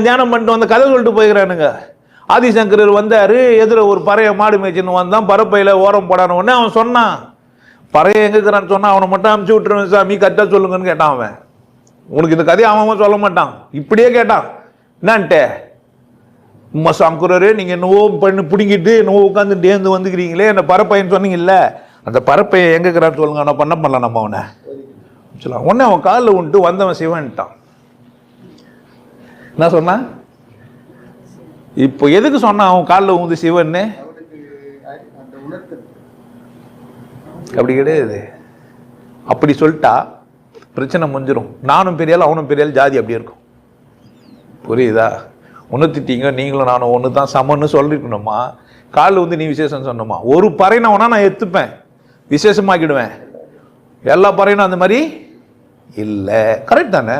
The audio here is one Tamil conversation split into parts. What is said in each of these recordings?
தியானம் பண்ணிட்டு வந்த கதை சொல்லிட்டு போய்கிறானுங்க. ஆதிசங்கரர் வந்தார், எதிர ஒரு பறைய மாடு மேய்ச்சின்னு வந்தான், பரப்பையில் ஓரம் போடான உடனே அவன் சொன்னான், பறைய எங்கேக்கிறான்னு சொன்னான், அவனை மட்டும் அமுச்சு விட்டுருவேன் சாமி, கரெக்டாக சொல்லுங்கன்னு கேட்டான். அவன் உனக்கு இந்த கதையை அவன் சொல்ல மாட்டான், இப்படியே கேட்டான். என்னான்ட்டே உம்மா சங்கரரு, நீங்கள் என்னவோ பண்ணி பிடிங்கிட்டு என்னவோ உட்காந்துட்டு ஏந்து வந்துக்கிறீங்களே, என்ன பரப்பையன்னு சொன்னீங்கல்ல, அந்த பரப்பையை எங்கேக்கிறான்னு சொல்லுங்க, நான் பண்ண பண்ணலாம் நம்ம அவனை சொல்லலாம். உடனே அவன் காலில் விட்டு வந்தவன் சிவன்ட்டான். என்ன சொன்னான்? இப்போ எதுக்கு சொன்னான் அவன் காலில் ஊந்து சிவன்னு? அப்படி கிடையாது. அப்படி சொல்லிட்டா பிரச்சனை முடிஞ்சிடும். நானும் பெரியாள் அவனும் பெரியாள், ஜாதி அப்படி இருக்கும். புரியுதா? ஒன்று திட்டிங்க, நீங்களும் நானும் ஒன்று தான் சமன்னு சொல்லிருக்கணுமா? காலில் வந்து நீ விசேஷம் சொன்னோமா? ஒரு பறையினவனா நான் எடுத்துப்பேன், விசேஷமாக்கிடுவேன். எல்லா பறையினும் அந்த மாதிரி இல்லை. கரெக்ட் தானே?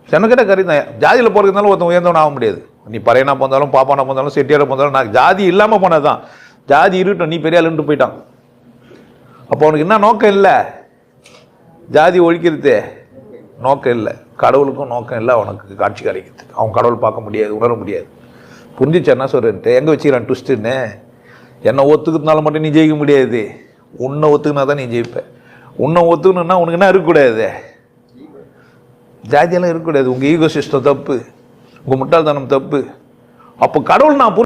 சென்னக்கிட்ட கரெக்ட் தான். ஜாதியில் போகிறதுனால ஒருத்தன் உயர்ந்தவன் ஆக முடியாது. நீ பறையனா போந்தாலும் பாப்பானா போந்தாலும் செட்டியார போந்தாலும், நான் ஜாதி இல்லாமல் போனது தான். ஜாதி இருக்கட்டும், நீ பெரிய ஆளுன்ட்டு போயிட்டான். அப்போ அவனுக்கு என்ன நோக்கம் இல்லை? ஜாதி ஒழிக்கிறது நோக்கம் இல்லை. கடவுளுக்கும் நோக்கம் இல்லை அவனுக்கு காட்சி கிடைக்கிறது. அவன் கடவுள் பார்க்க முடியாது, உணர முடியாது. புரிஞ்சிச்சு என்ன சொல்றேன்ட்டு? எங்கே வச்சுக்கிறான் ட்விஸ்ட்டுன்னு? என்னை ஒத்துக்கிறதுனால மட்டும் நீ ஜெயிக்க முடியாது, உன்னை ஒத்துக்கினா தான் நீ ஜெயிப்ப. உன்னை ஒத்துக்கணுன்னா உனக்கு என்ன இருக்கக்கூடாது? ஜாதியெல்லாம் இருக்கக்கூடாது. உங்கள் ஈகோ சிஸ்டம் தப்பு, உங்கள் முட்டாள்தனம் தப்பு. அப்போ கடவுள் நான்